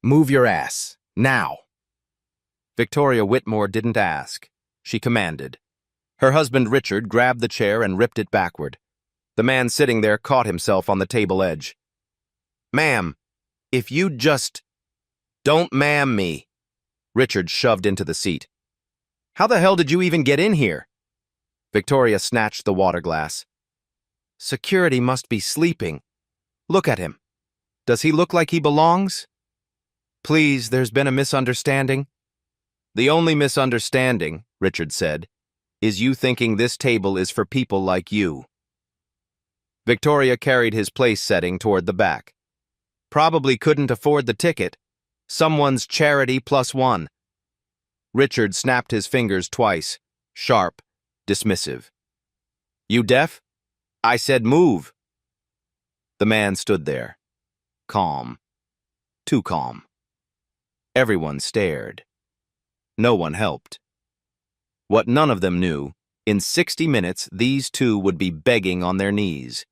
Move your ass. Now. Victoria Whitmore didn't ask. She commanded. Her husband Richard grabbed the chair and ripped it backward. The man sitting there caught himself on the table edge. "Ma'am, if you just... Don't ma'am me." Richard shoved into the seat. "How the hell did you even get in here?" Victoria snatched the water glass. "Security must be sleeping. Look at him. Does he look like he belongs?" "Please, there's been a misunderstanding." "The only misunderstanding," Richard said, "is you thinking this table is for people like you." Victoria carried his place setting toward the back. "Probably couldn't afford the ticket. Someone's charity +1. Richard snapped his fingers twice, sharp, dismissive. "You deaf? I said move." The man stood there, calm, too calm. Everyone stared. No one helped. What none of them knew, in 60 minutes these two would be begging on their knees.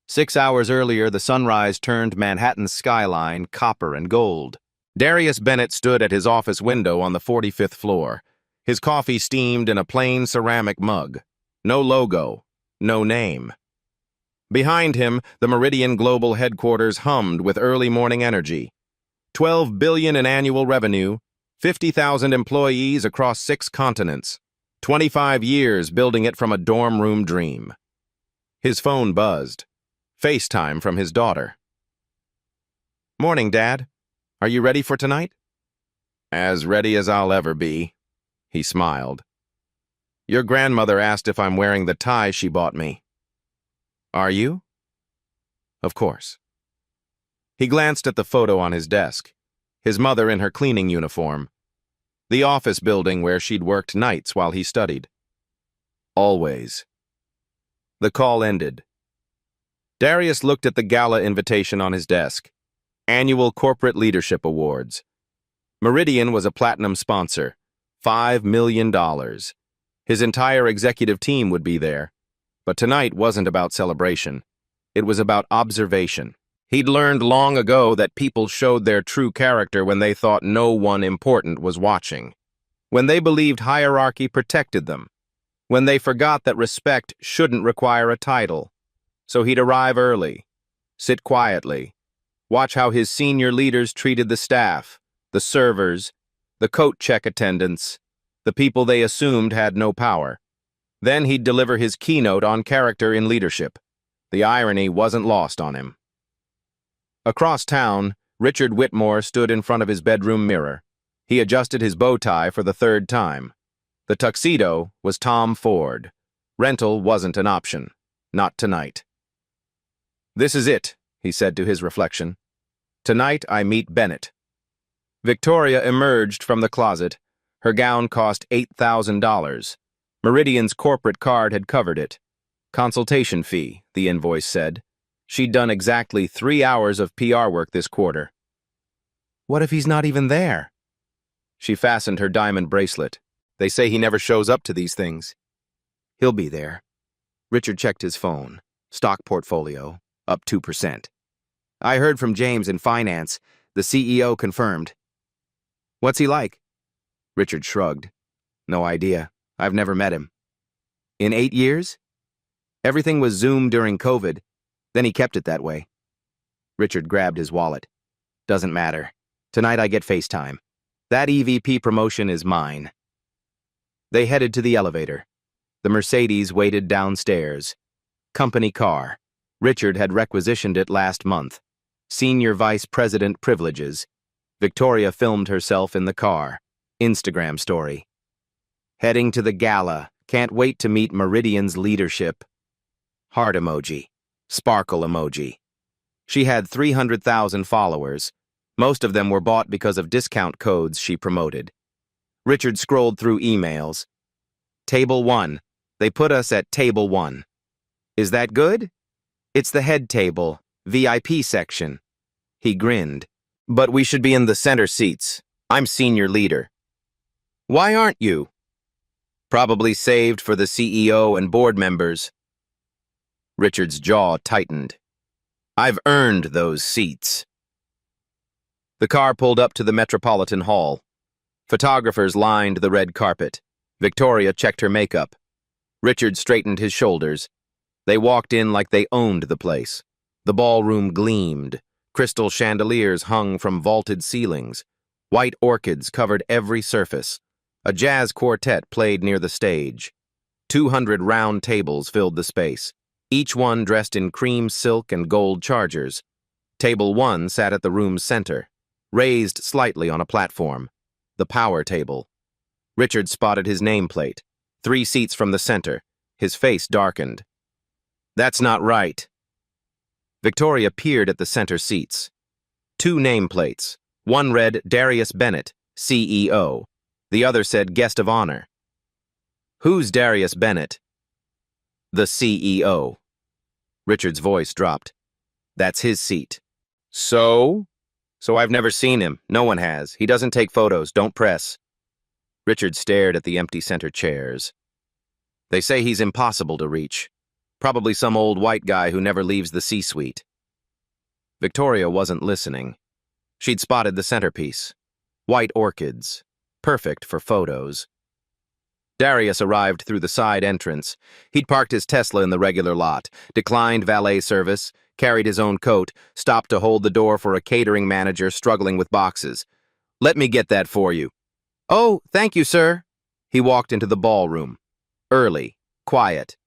6 hours earlier, the sunrise turned Manhattan's skyline copper and gold. Darius Bennett stood at his office window on the 45th floor. His coffee steamed in a plain ceramic mug. No logo, no name. Behind him, the Meridian Global headquarters hummed with early morning energy. $12 billion in annual revenue, 50,000 employees across 6 continents, 25 years building it from a dorm room dream. His phone buzzed. FaceTime from his daughter. "Morning, Dad. Are you ready for tonight?" "As ready as I'll ever be," he smiled. "Your grandmother asked if I'm wearing the tie she bought me." "Are you?" "Of course." He glanced at the photo on his desk, his mother in her cleaning uniform, the office building where she'd worked nights while he studied. Always. The call ended. Darius looked at the gala invitation on his desk. Annual Corporate Leadership Awards. Meridian was a platinum sponsor. $5 million. His entire executive team would be there. But tonight wasn't about celebration. It was about observation. He'd learned long ago that people showed their true character when they thought no one important was watching. When they believed hierarchy protected them. When they forgot that respect shouldn't require a title. So he'd arrive early, sit quietly, watch how his senior leaders treated the staff, the servers, the coat check attendants, the people they assumed had no power. Then he'd deliver his keynote on character in leadership. The irony wasn't lost on him. Across town, Richard Whitmore stood in front of his bedroom mirror. He adjusted his bow tie for the 3rd time. The tuxedo was Tom Ford. Rental wasn't an option. Not tonight. "This is it," he said to his reflection. "Tonight I meet Bennett." Victoria emerged from the closet. Her gown cost $8,000. Meridian's corporate card had covered it. Consultation fee, the invoice said. She'd done exactly 3 hours of PR work this quarter. What if he's not even there? She fastened her diamond bracelet. They say he never shows up to these things. He'll be there. Richard checked his phone. Stock portfolio, up 2%. I heard from James in finance. The CEO confirmed. What's he like? Richard shrugged. No idea. I've never met him. In 8 years? Everything was Zoom during COVID. Then he kept it that way. Richard grabbed his wallet. Doesn't matter. Tonight I get FaceTime. That EVP promotion is mine. They headed to the elevator. The Mercedes waited downstairs. Company car. Richard had requisitioned it last month. Senior Vice President privileges. Victoria filmed herself in the car. Instagram story. Heading to the gala. Can't wait to meet Meridian's leadership. Heart emoji. Sparkle emoji. She had 300,000 followers. Most of them were bought because of discount codes she promoted. Richard scrolled through emails. Table 1. They put us at Table 1. Is that good? It's the head table, VIP section. He grinned. But we should be in the center seats. I'm senior leader. Why aren't you? Probably saved for the CEO and board members. Richard's jaw tightened. I've earned those seats. The car pulled up to the Metropolitan Hall. Photographers lined the red carpet. Victoria checked her makeup. Richard straightened his shoulders. They walked in like they owned the place. The ballroom gleamed. Crystal chandeliers hung from vaulted ceilings. White orchids covered every surface. A jazz quartet played near the stage. 200 round tables filled the space, each one dressed in cream silk and gold chargers. Table 1 sat at the room's center, raised slightly on a platform. The power table. Richard spotted his nameplate. 3 seats from the center. His face darkened. "That's not right." Victoria peered at the center seats. 2 nameplates. One read Darius Bennett, CEO. The other said Guest of Honor. "Who's Darius Bennett?" "The CEO." Richard's voice dropped. "That's his seat." So I've never seen him. No one has. He doesn't take photos. Don't press." Richard stared at the empty center chairs. "They say he's impossible to reach. Probably some old white guy who never leaves the C-suite." Victoria wasn't listening. She'd spotted the centerpiece. White orchids. Perfect for photos. Darius arrived through the side entrance. He'd parked his Tesla in the regular lot, declined valet service, carried his own coat, stopped to hold the door for a catering manager struggling with boxes. "Let me get that for you." "Oh, thank you, sir." He walked into the ballroom. Early, quiet,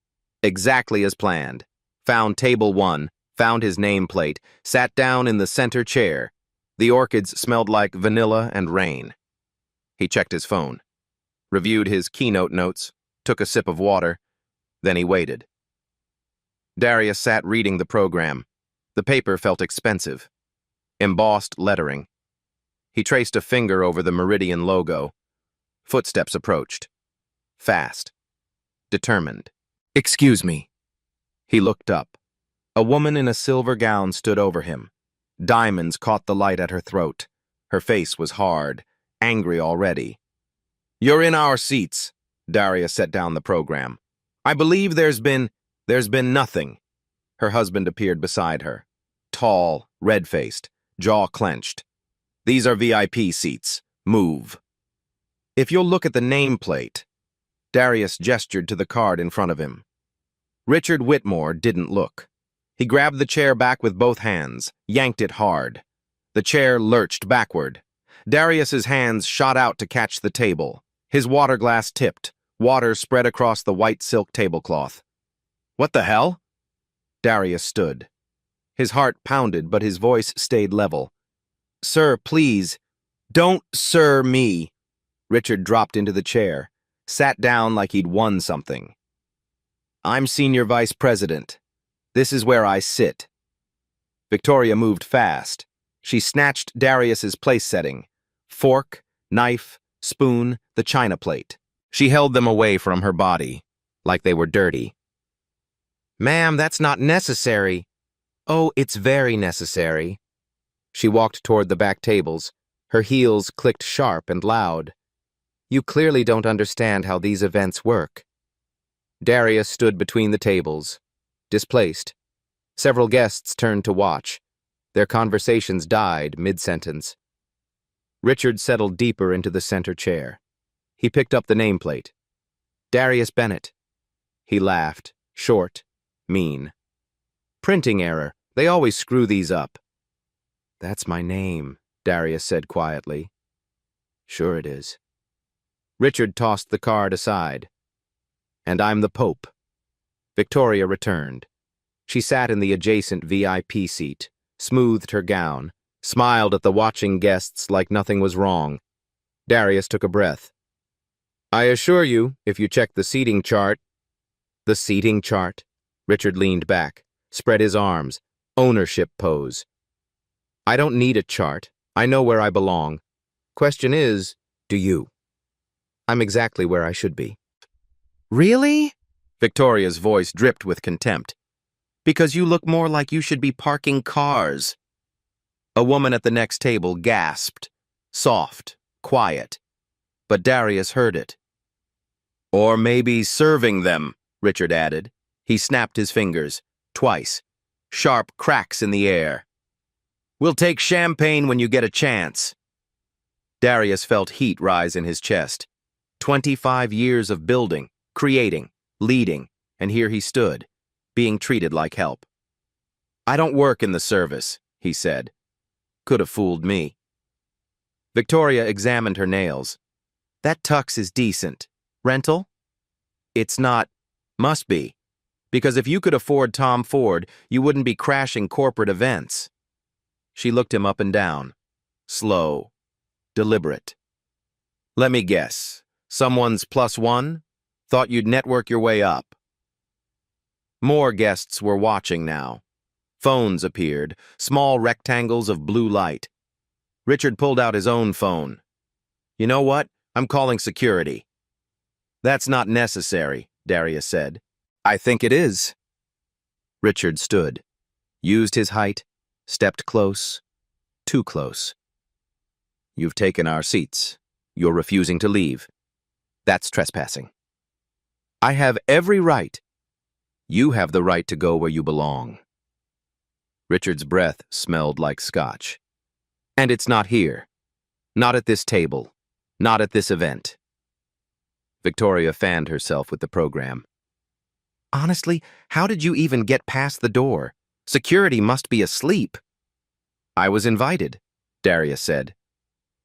exactly as planned. Found table 1, found his nameplate, sat down in the center chair. The orchids smelled like vanilla and rain. He checked his phone, reviewed his keynote notes, took a sip of water, then he waited. Darius sat reading the program. The paper felt expensive. Embossed lettering. He traced a finger over the Meridian logo. Footsteps approached. Fast. Determined. "Excuse me." He looked up. A woman in a silver gown stood over him. Diamonds caught the light at her throat. Her face was hard, angry already. "You're in our seats." Darius set down the program. "I believe there's been nothing." Her husband appeared beside her. Tall, red-faced, jaw clenched. "These are VIP seats. Move." "If you'll look at the nameplate." Darius gestured to the card in front of him. Richard Whitmore didn't look. He grabbed the chair back with both hands, yanked it hard. The chair lurched backward. Darius's hands shot out to catch the table. His water glass tipped. Water spread across the white silk tablecloth. "What the hell?" Darius stood. His heart pounded, but his voice stayed level. "Sir, please, don't sir me." Richard dropped into the chair, sat down like he'd won something. "I'm senior vice president. This is where I sit." Victoria moved fast. She snatched Darius's place setting. Fork, knife, spoon, the china plate. She held them away from her body, like they were dirty. "Ma'am, that's not necessary." "Oh, it's very necessary." She walked toward the back tables. Her heels clicked sharp and loud. "You clearly don't understand how these events work." Darius stood between the tables, displaced. Several guests turned to watch. Their conversations died mid-sentence. Richard settled deeper into the center chair. He picked up the nameplate. "Darius Bennett." He laughed, short, mean. "Printing error. They always screw these up." "That's my name," Darius said quietly. "Sure it is." Richard tossed the card aside. "And I'm the Pope." Victoria returned. She sat in the adjacent VIP seat, smoothed her gown, smiled at the watching guests like nothing was wrong. Darius took a breath. "I assure you, if you check the seating chart—" "The seating chart?" Richard leaned back, spread his arms, ownership pose. "I don't need a chart. I know where I belong. Question is, do you?" "I'm exactly where I should be." "Really?" Victoria's voice dripped with contempt. "Because you look more like you should be parking cars." A woman at the next table gasped, soft, quiet. But Darius heard it. "Or maybe serving them," Richard added. He snapped his fingers, twice. Sharp cracks in the air. We'll take champagne when you get a chance. Darius felt heat rise in his chest. 25 years of building, creating, leading, and here he stood, being treated like help. I don't work in the service, he said. Could have fooled me. Victoria examined her nails. That tux is decent. Rental? It's not. Must be. Because if you could afford Tom Ford, you wouldn't be crashing corporate events. She looked him up and down. Slow. Deliberate. Let me guess. Someone's +1? Thought you'd network your way up. More guests were watching now. Phones appeared, small rectangles of blue light. Richard pulled out his own phone. You know what? I'm calling security. That's not necessary, Darius said. I think it is. Richard stood, used his height, stepped close, too close. You've taken our seats. You're refusing to leave. That's trespassing. I have every right. You have the right to go where you belong. Richard's breath smelled like scotch. And it's not here. Not at this table. Not at this event. Victoria fanned herself with the program. Honestly, how did you even get past the door? Security must be asleep. I was invited, Darius said.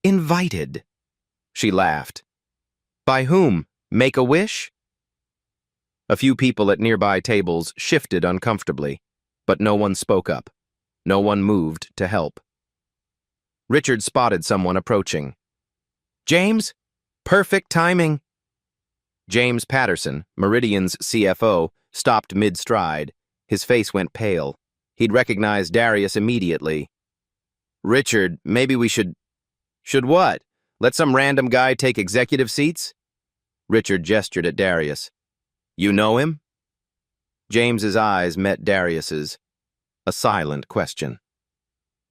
Invited? She laughed. By whom? Make-A-Wish? A few people at nearby tables shifted uncomfortably, but no one spoke up. No one moved to help. Richard spotted someone approaching. James? Perfect timing. James Patterson, Meridian's CFO, stopped mid-stride. His face went pale. He'd recognized Darius immediately. Richard, maybe we should... Should what? Let some random guy take executive seats? Richard gestured at Darius. You know him? James's eyes met Darius's. A silent question.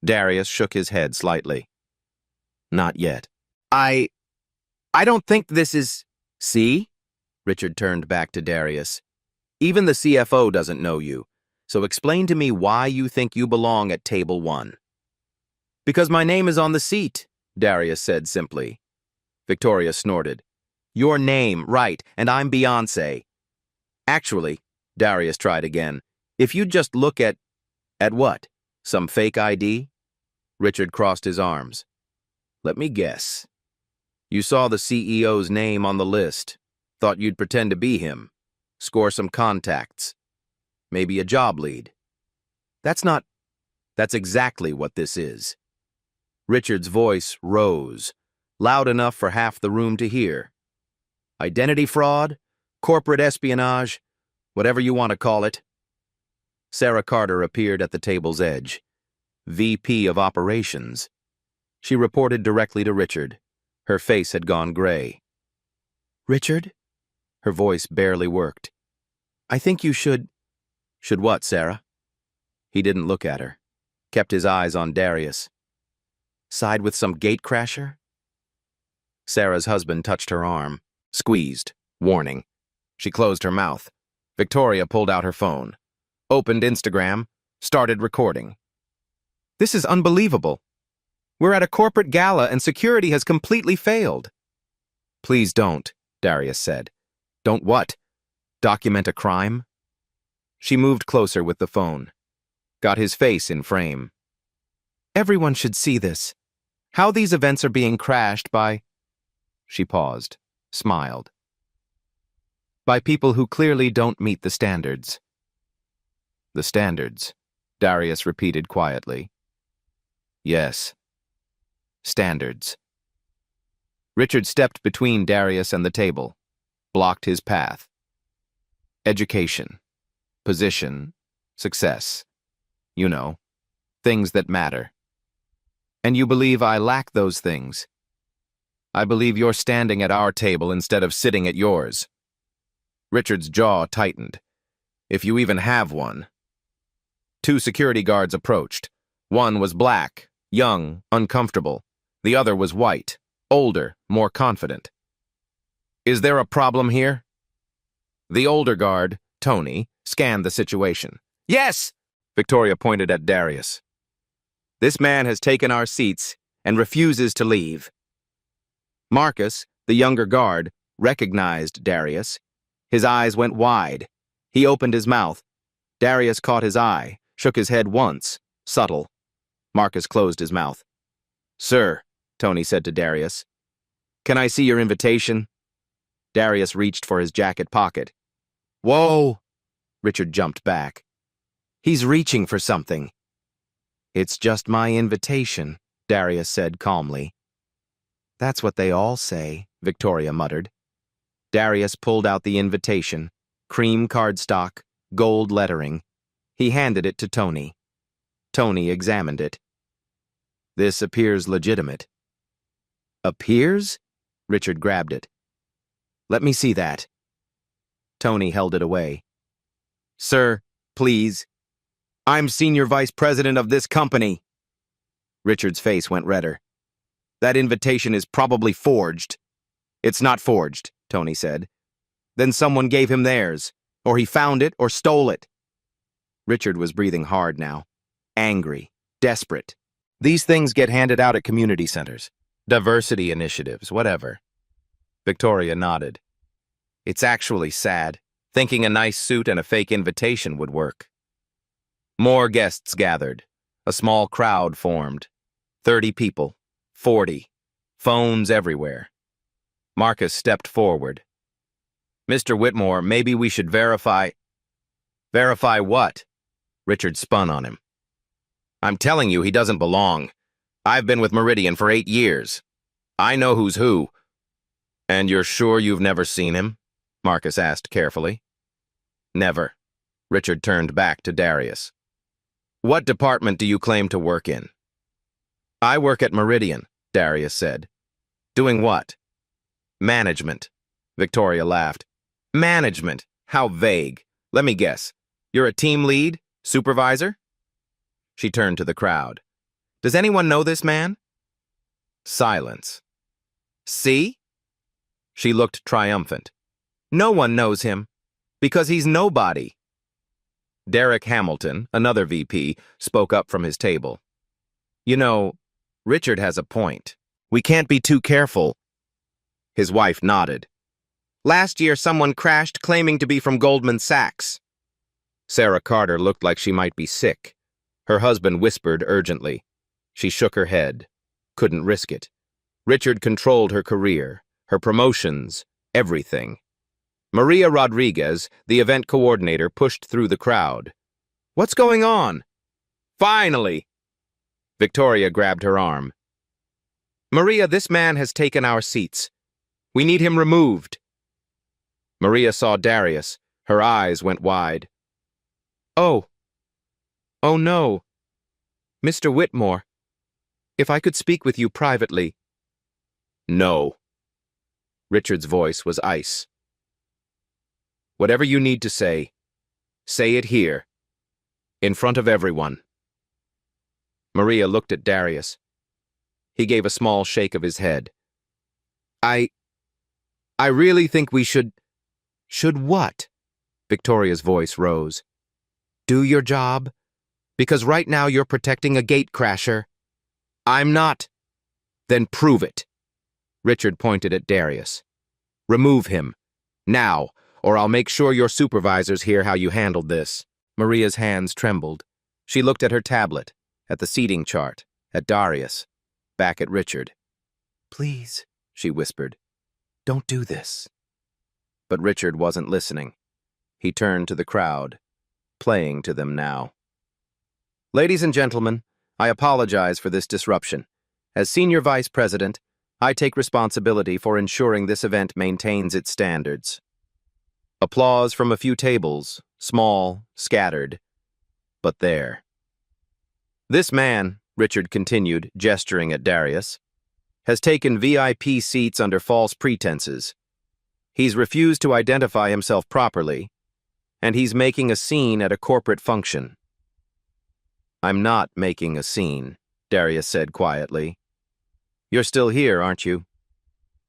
Darius shook his head slightly. Not yet. I don't think this is... See? Richard turned back to Darius. Even the CFO doesn't know you, so explain to me why you think you belong at table 1. Because my name is on the seat, Darius said simply. Victoria snorted. Your name, right, and I'm Beyoncé. Actually, Darius tried again, if you'd just look at what? Some fake ID? Richard crossed his arms. Let me guess. You saw the CEO's name on the list, thought you'd pretend to be him, score some contacts, maybe a job lead. That's exactly what this is. Richard's voice rose, loud enough for half the room to hear. Identity fraud, corporate espionage, whatever you want to call it. Sarah Carter appeared at the table's edge. VP of Operations. She reported directly to Richard. Her face had gone gray. Richard? Her voice barely worked. I think you should... Should what, Sarah? He didn't look at her. Kept his eyes on Darius. Side with some gatecrasher? Sarah's husband touched her arm. Squeezed. Warning. She closed her mouth. Victoria pulled out her phone. Opened Instagram. Started recording. This is unbelievable. We're at a corporate gala and security has completely failed. Please don't, Darius said. Don't what? Document a crime? She moved closer with the phone. Got his face in frame. Everyone should see this. How these events are being crashed by... She paused, smiled. By people who clearly don't meet the standards. The standards, Darius repeated quietly. Yes. Standards. Richard stepped between Darius and the table, blocked his path. Education, position, success. You know, things that matter. And you believe I lack those things. I believe you're standing at our table instead of sitting at yours. Richard's jaw tightened. If you even have one. 2 security guards approached. One was black, young, uncomfortable. The other was white, older, more confident. Is there a problem here? The older guard, Tony, scanned the situation. Yes! Victoria pointed at Darius. This man has taken our seats and refuses to leave. Marcus, the younger guard, recognized Darius. His eyes went wide. He opened his mouth. Darius caught his eye, shook his head once, subtle. Marcus closed his mouth. "Sir," Tony said to Darius, "can I see your invitation?" Darius reached for his jacket pocket. "Whoa!" Richard jumped back. "He's reaching for something." "It's just my invitation," Darius said calmly. "That's what they all say," Victoria muttered. Darius pulled out the invitation, cream cardstock, gold lettering. He handed it to Tony. Tony examined it. "This appears legitimate." "Appears?" Richard grabbed it. "Let me see that." Tony held it away. "Sir, please. I'm senior vice president of this company." Richard's face went redder. "That invitation is probably forged." "It's not forged," Tony said. "Then someone gave him theirs, or he found it or stole it." Richard was breathing hard now, angry, desperate. "These things get handed out at community centers, diversity initiatives, whatever." Victoria nodded. "It's actually sad, thinking a nice suit and a fake invitation would work." More guests gathered. A small crowd formed. 30 people, 40, phones everywhere. Marcus stepped forward. "Mr. Whitmore, maybe we should verify—" "Verify what?" Richard spun on him. "I'm telling you, he doesn't belong. I've been with Meridian for 8 years. I know who's who." "And you're sure you've never seen him?" Marcus asked carefully. "Never." Richard turned back to Darius. "What department do you claim to work in?" "I work at Meridian," Darius said. "Doing what?" "Management." Victoria laughed. "Management? How vague. Let me guess. You're a team lead? Supervisor?" She turned to the crowd. "Does anyone know this man?" Silence. "See?" She looked triumphant. "No one knows him, because he's nobody." Derek Hamilton, another VP, spoke up from his table. "You know, Richard has a point. We can't be too careful." His wife nodded. "Last year someone crashed claiming to be from Goldman Sachs." Sarah Carter looked like she might be sick. Her husband whispered urgently. She shook her head. Couldn't risk it. Richard controlled her career, her promotions, everything. Maria Rodriguez, the event coordinator, pushed through the crowd. "What's going on?" "Finally!" Victoria grabbed her arm. "Maria, this man has taken our seats. We need him removed." Maria saw Darius. Her eyes went wide. "Oh. Oh no. Mr. Whitmore, if I could speak with you privately." "No." Richard's voice was ice. "Whatever you need to say it here, in front of everyone." Maria looked at Darius. He gave a small shake of his head. I really think we should..." "Should what?" Victoria's voice rose. "Do your job? Because right now you're protecting a gatecrasher." "I'm not." "Then prove it." Richard pointed at Darius. "Remove him. Now, or I'll make sure your supervisors hear how you handled this." Maria's hands trembled. She looked at her tablet, at the seating chart, at Darius, back at Richard. "Please," she whispered, "don't do this." But Richard wasn't listening. He turned to the crowd, playing to them now. "Ladies and gentlemen, I apologize for this disruption. As Senior Vice President, I take responsibility for ensuring this event maintains its standards." Applause from a few tables, small, scattered, but there. "This man," Richard continued, gesturing at Darius, "has taken VIP seats under false pretenses. He's refused to identify himself properly, and he's making a scene at a corporate function." "I'm not making a scene," Darius said quietly. "You're still here, aren't you?"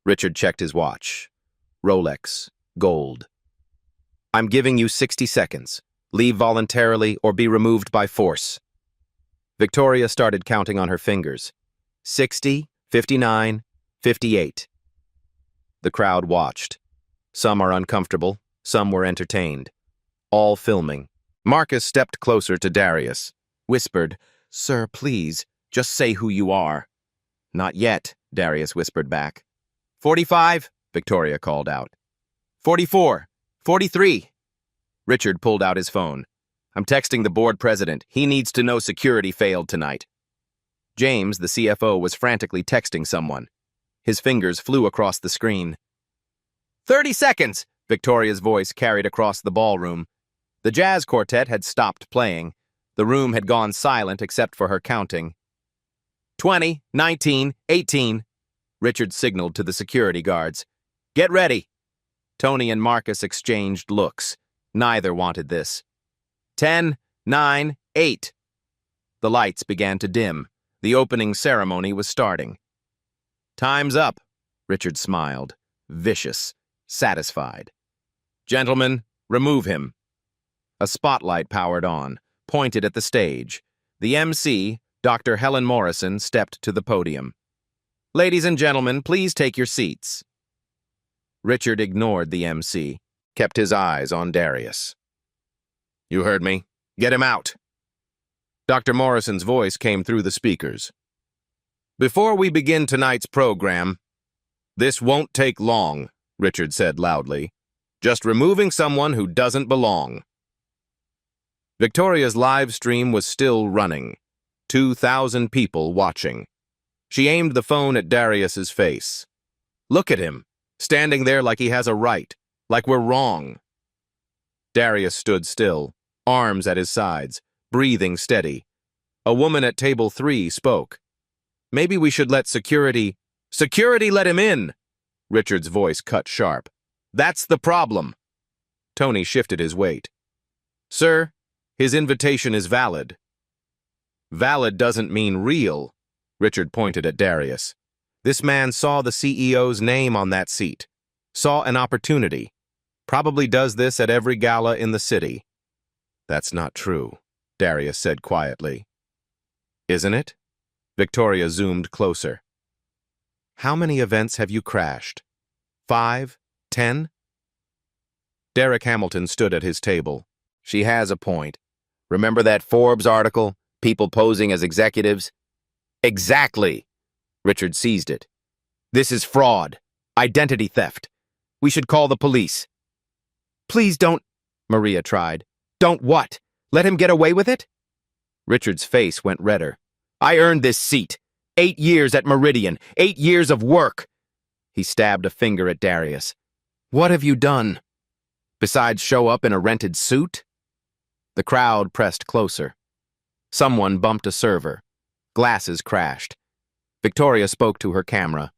Richard checked his watch. Rolex, gold. "I'm giving you 60 seconds. Leave voluntarily or be removed by force." Victoria started counting on her fingers. 60, 59, 58. The crowd watched. Some are uncomfortable, some were entertained. All filming. Marcus stepped closer to Darius, whispered, "Sir, please, just say who you are." "Not yet," Darius whispered back. 45, Victoria called out. 44, 43. Richard pulled out his phone. "I'm texting the board president. He needs to know security failed tonight." James, the CFO, was frantically texting someone. His fingers flew across the screen. 30 seconds, Victoria's voice carried across the ballroom. The jazz quartet had stopped playing. The room had gone silent except for her counting. 20, 19, 18. Richard signaled to the security guards. "Get ready." Tony and Marcus exchanged looks. Neither wanted this. 10, 9, 8. The lights began to dim. The opening ceremony was starting. "Time's up," Richard smiled, vicious, satisfied. "Gentlemen, remove him." A spotlight powered on, pointed at the stage. The MC, Dr. Helen Morrison, stepped to the podium. "Ladies and gentlemen, please take your seats." Richard ignored the MC, kept his eyes on Darius. "You heard me. Get him out." Dr. Morrison's voice came through the speakers. "Before we begin tonight's program—" "This won't take long," Richard said loudly. "Just removing someone who doesn't belong." Victoria's live stream was still running. 2,000 people watching. She aimed the phone at Darius's face. "Look at him, standing there like he has a right, like we're wrong." Darius stood still, arms at his sides, breathing steady. A woman at table 3 spoke. "Maybe we should let security—" "Security let him in!" Richard's voice cut sharp. "That's the problem." Tony shifted his weight. "Sir, his invitation is valid." "Valid doesn't mean real," Richard pointed at Darius. "This man saw the CEO's name on that seat, saw an opportunity. Probably does this at every gala in the city." "That's not true," Darius said quietly. "Isn't it?" Victoria zoomed closer. "How many events have you crashed? 5? 10? Derek Hamilton stood at his table. "She has a point. Remember that Forbes article? People posing as executives?" "Exactly!" Richard seized it. "This is fraud. Identity theft. We should call the police." "Please don't," Maria tried. "Don't what? Let him get away with it?" Richard's face went redder. "I earned this seat. 8 years at Meridian. 8 years of work." He stabbed a finger at Darius. "What have you done? Besides show up in a rented suit?" The crowd pressed closer. Someone bumped a server. Glasses crashed. Victoria spoke to her camera.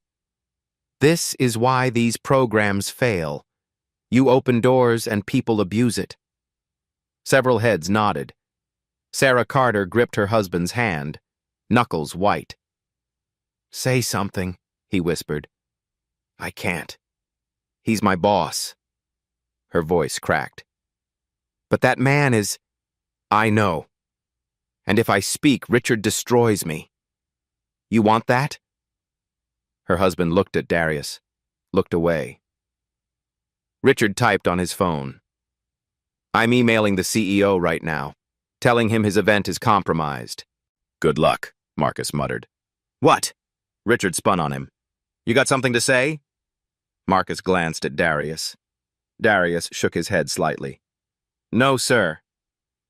"This is why these programs fail. You open doors and people abuse it." Several heads nodded. Sarah Carter gripped her husband's hand, knuckles white. "Say something," he whispered. "I can't. He's my boss." Her voice cracked. "But that man is—" "I know. And if I speak, Richard destroys me. You want that?" Her husband looked at Darius, looked away. Richard typed on his phone. "I'm emailing the CEO right now, telling him his event is compromised." "Good luck," Marcus muttered. "What?" Richard spun on him. "You got something to say?" Marcus glanced at Darius. Darius shook his head slightly. "No, sir."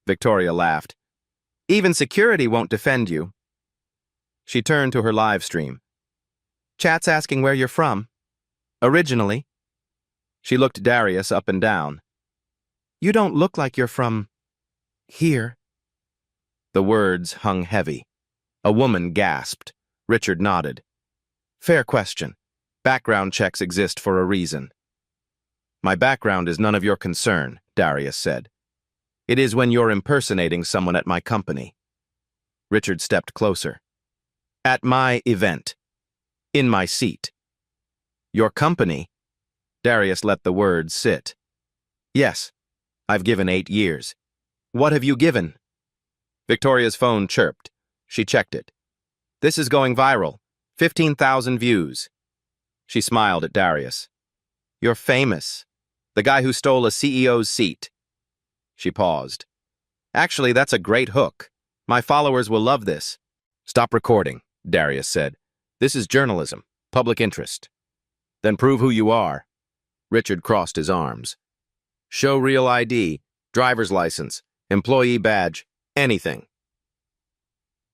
Victoria laughed. "Even security won't defend you." She turned to her live stream. "Chat's asking where you're from. Originally." She looked Darius up and down. "You don't look like you're from here." The words hung heavy. A woman gasped. Richard nodded. "Fair question. Background checks exist for a reason." "My background is none of your concern," Darius said. "It is when you're impersonating someone at my company." Richard stepped closer. "At my event. In my seat." "Your company?" Darius let the words sit. "Yes. I've given 8 years. What have you given?" Victoria's phone chirped. She checked it. This is going viral. 15,000 views. She smiled at Darius. You're famous. The guy who stole a CEO's seat. She paused. Actually, that's a great hook. My followers will love this. Stop recording, Darius said. This is journalism, public interest. Then prove who you are. Richard crossed his arms. Show real ID, driver's license, employee badge, anything.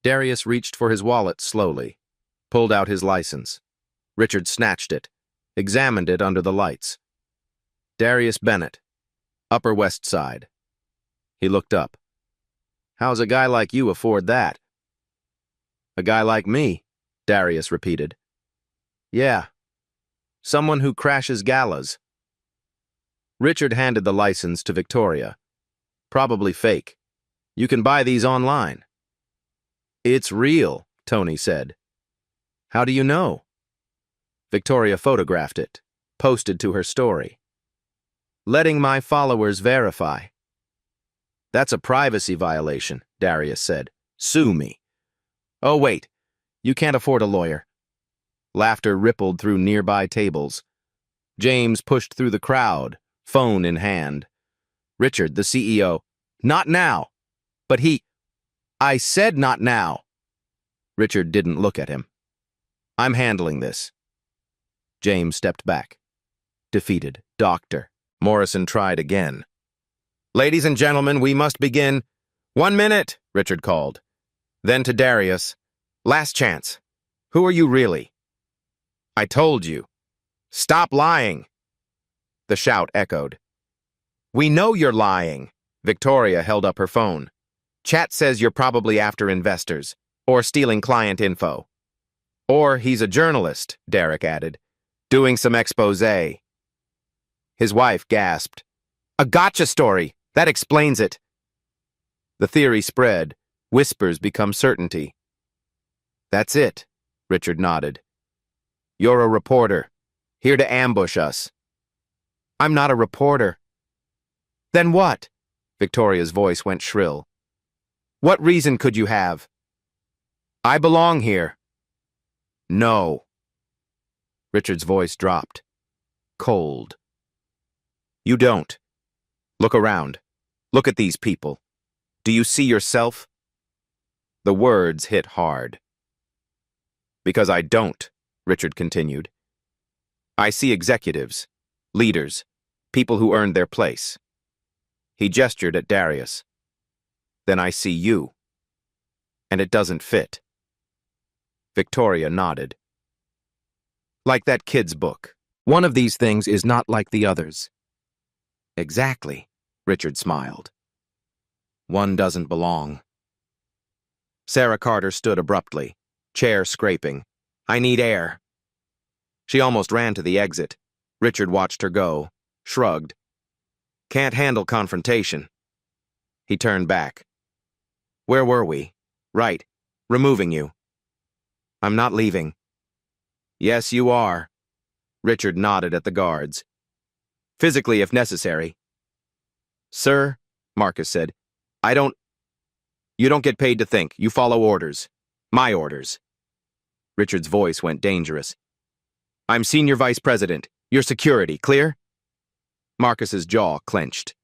Darius reached for his wallet slowly, pulled out his license. Richard snatched it, examined it under the lights. Darius Bennett, Upper West Side. He looked up. How's a guy like you afford that? A guy like me, Darius repeated. Yeah, someone who crashes galas. Richard handed the license to Victoria. Probably fake. You can buy these online. It's real, Tony said. How do you know? Victoria photographed it, posted to her story. Letting my followers verify. That's a privacy violation, Darius said. Sue me. Oh, wait. You can't afford a lawyer. Laughter rippled through nearby tables. James pushed through the crowd, phone in hand. Richard, the CEO. Not now. But I said not now. Richard didn't look at him. I'm handling this. James stepped back. Defeated. Doctor. Morrison tried again. Ladies and gentlemen, we must begin. 1 minute, Richard called. Then to Darius. Last chance. Who are you really? I told you. Stop lying. The shout echoed. We know you're lying. Victoria held up her phone. Chat says you're probably after investors, or stealing client info. Or he's a journalist, Derek added, doing some exposé. His wife gasped. A gotcha story. That explains it. The theory spread. Whispers become certainty. That's it, Richard nodded. You're a reporter, here to ambush us. I'm not a reporter. Then what? Victoria's voice went shrill. What reason could you have? I belong here. No. Richard's voice dropped. Cold. You don't. Look around. Look at these people. Do you see yourself? The words hit hard. Because I don't, Richard continued. I see executives, leaders, people who earned their place. He gestured at Darius. Then I see you. And it doesn't fit. Victoria nodded. Like that kid's book. One of these things is not like the others. Exactly, Richard smiled. One doesn't belong. Sarah Carter stood abruptly, chair scraping. I need air. She almost ran to the exit. Richard watched her go, shrugged. Can't handle confrontation. He turned back. Where were we? Right. Removing you. I'm not leaving. Yes, you are. Richard nodded at the guards. Physically, if necessary. Sir, Marcus said, You don't get paid to think. You follow orders. My orders. Richard's voice went dangerous. I'm Senior Vice President. Your security, clear? Marcus's jaw clenched.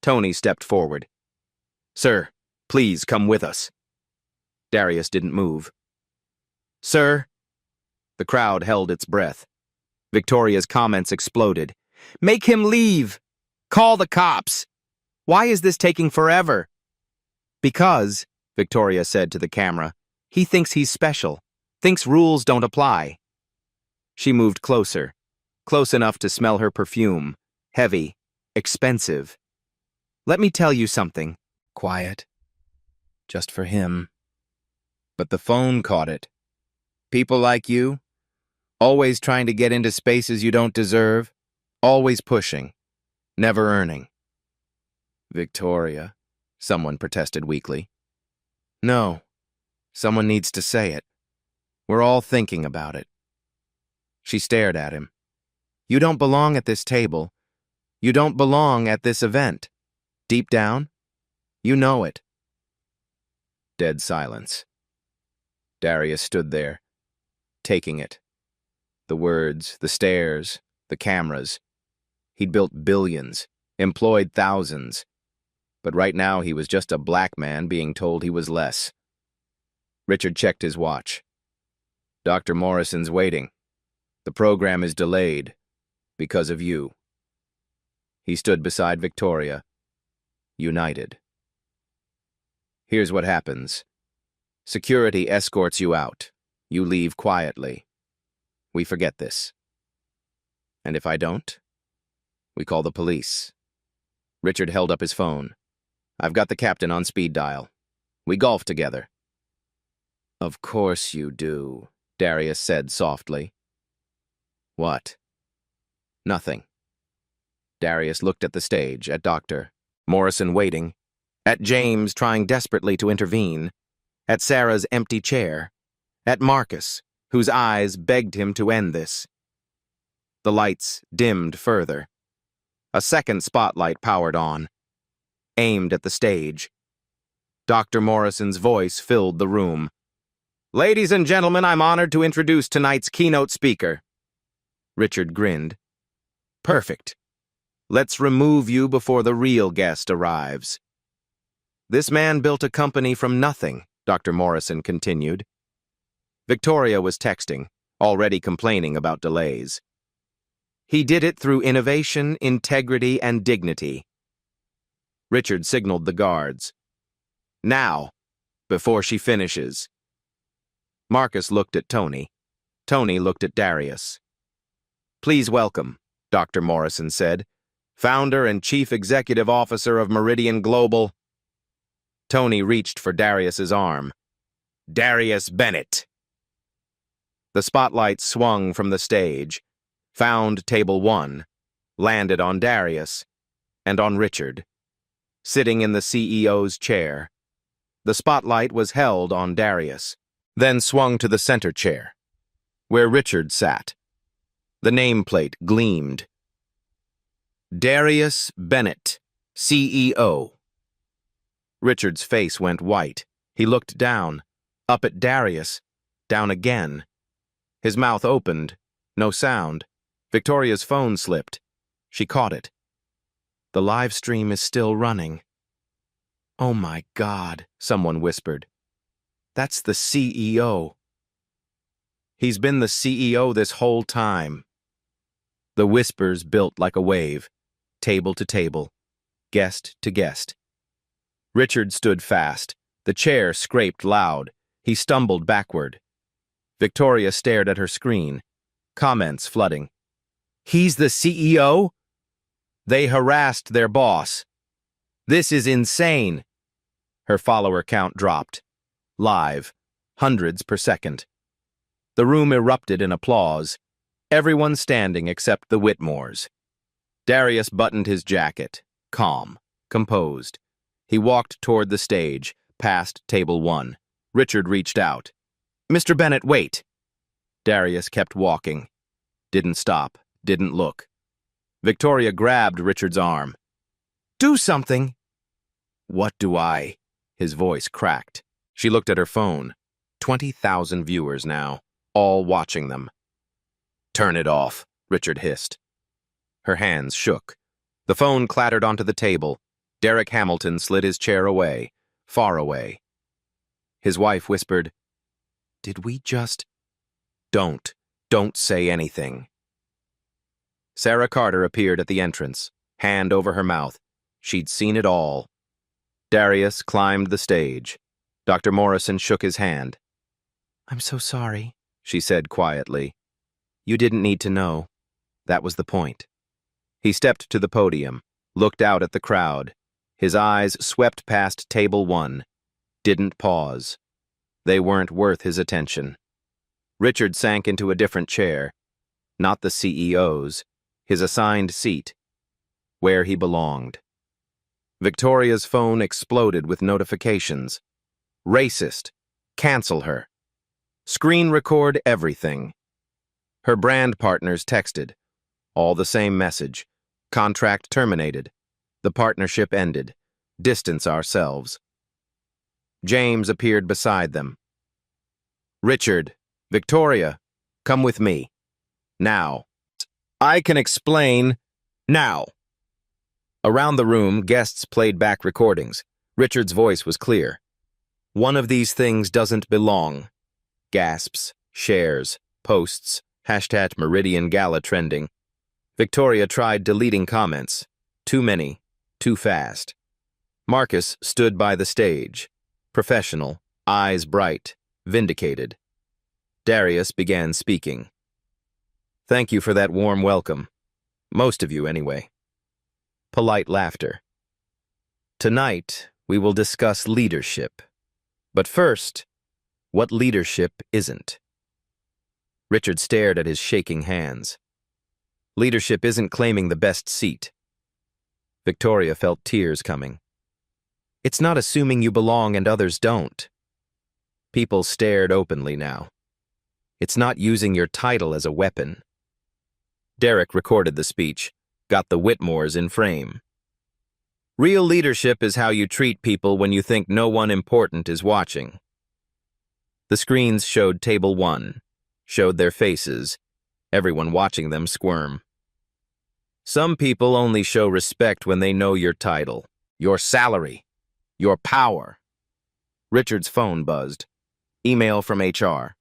Tony stepped forward. Sir, please come with us. Darius didn't move. Sir? The crowd held its breath. Victoria's comments exploded. Make him leave! Call the cops! Why is this taking forever? Because, Victoria said to the camera, he thinks he's special, thinks rules don't apply. She moved closer, close enough to smell her perfume, heavy, expensive. Let me tell you something. Quiet. Just for him. But the phone caught it. People like you, always trying to get into spaces you don't deserve, always pushing, never earning. Victoria, someone protested weakly. No, someone needs to say it. We're all thinking about it. She stared at him. You don't belong at this table. You don't belong at this event. Deep down, you know it. Dead silence. Darius stood there, taking it. The words, the stares, the cameras. He'd built billions, employed thousands. But right now he was just a black man being told he was less. Richard checked his watch. Dr. Morrison's waiting. The program is delayed because of you. He stood beside Victoria, united. Here's what happens. Security escorts you out. You leave quietly. We forget this. And if I don't, we call the police. Richard held up his phone. I've got the captain on speed dial. We golf together. Of course you do, Darius said softly. What? Nothing. Darius looked at the stage, at Dr. Morrison waiting, at James trying desperately to intervene, at Sarah's empty chair, at Marcus, whose eyes begged him to end this. The lights dimmed further. A second spotlight powered on, aimed at the stage. Dr. Morrison's voice filled the room. Ladies and gentlemen, I'm honored to introduce tonight's keynote speaker. Richard grinned. Perfect. Let's remove you before the real guest arrives. This man built a company from nothing, Dr. Morrison continued. Victoria was texting, already complaining about delays. He did it through innovation, integrity, and dignity. Richard signaled the guards. Now, before she finishes. Marcus looked at Tony. Tony looked at Darius. Please welcome, Dr. Morrison said, founder and chief executive officer of Meridian Global. Tony reached for Darius's arm. Darius Bennett. The spotlight swung from the stage, found table 1, landed on Darius, and on Richard, sitting in the CEO's chair. The spotlight was held on Darius, then swung to the center chair, where Richard sat. The nameplate gleamed. Darius Bennett, CEO. Richard's face went white. He looked down, up at Darius, down again. His mouth opened, no sound. Victoria's phone slipped. She caught it. The live stream is still running. Oh my God, someone whispered. That's the CEO. He's been the CEO this whole time. The whispers built like a wave, table to table, guest to guest. Richard stood fast. The chair scraped loud. He stumbled backward. Victoria stared at her screen, comments flooding. He's the CEO? They harassed their boss. This is insane. Her follower count dropped. Live, hundreds per second. The room erupted in applause, everyone standing except the Whitmores. Darius buttoned his jacket, calm, composed. He walked toward the stage, past table 1. Richard reached out. Mr. Bennett, wait. Darius kept walking. Didn't stop, didn't look. Victoria grabbed Richard's arm. Do something. What do I? His voice cracked. She looked at her phone. 20,000 viewers now, all watching them. Turn it off, Richard hissed. Her hands shook. The phone clattered onto the table. Derek Hamilton slid his chair away, far away. His wife whispered, Did we just... Don't say anything. Sarah Carter appeared at the entrance, hand over her mouth. She'd seen it all. Darius climbed the stage. Dr. Morrison shook his hand. I'm so sorry, she said quietly. You didn't need to know. That was the point. He stepped to the podium, looked out at the crowd. His eyes swept past table 1, didn't pause. They weren't worth his attention. Richard sank into a different chair, not the CEO's, his assigned seat, where he belonged. Victoria's phone exploded with notifications. Racist. Cancel her. Screen record everything. Her brand partners texted. All the same message. Contract terminated. The partnership ended. Distance ourselves. James appeared beside them. Richard, Victoria, come with me. Now. I can explain. Now. Around the room, guests played back recordings. Richard's voice was clear. One of these things doesn't belong. Gasps, shares, posts, hashtag Meridian Gala trending. Victoria tried deleting comments. Too many, too fast. Marcus stood by the stage. Professional, eyes bright, vindicated. Darius began speaking. Thank you for that warm welcome. Most of you, anyway. Polite laughter. Tonight, we will discuss leadership. But first, what leadership isn't. Richard stared at his shaking hands. Leadership isn't claiming the best seat. Victoria felt tears coming. It's not assuming you belong and others don't. People stared openly now. It's not using your title as a weapon. Derek recorded the speech, got the Whitmores in frame. Real leadership is how you treat people when you think no one important is watching. The screens showed Table 1, showed their faces, everyone watching them squirm. Some people only show respect when they know your title, your salary, your power. Richard's phone buzzed. Email from HR.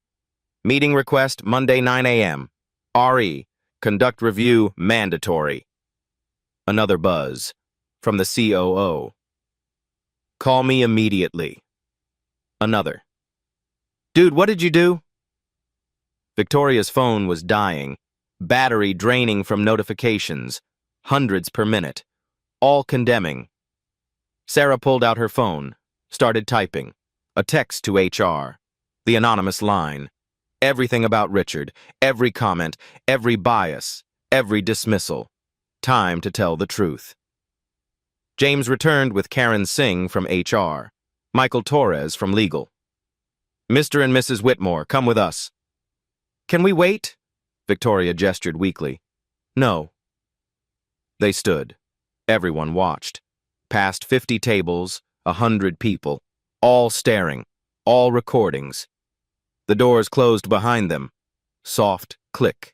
Meeting request Monday 9 a.m. RE. Conduct review mandatory. Another buzz. From the COO. Call me immediately. Another. Dude, what did you do? Victoria's phone was dying. Battery draining from notifications. Hundreds per minute. All condemning. Sarah pulled out her phone. Started typing. A text to HR. The anonymous line. Everything about Richard. Every comment. Every bias. Every dismissal. Time to tell the truth. James returned with Karen Singh from HR. Michael Torres from legal. Mr. and Mrs. Whitmore, come with us. Can we wait? Victoria gestured weakly. No. They stood. Everyone watched. Past 50 tables, 100 people, all staring, all recordings. The doors closed behind them. Soft click.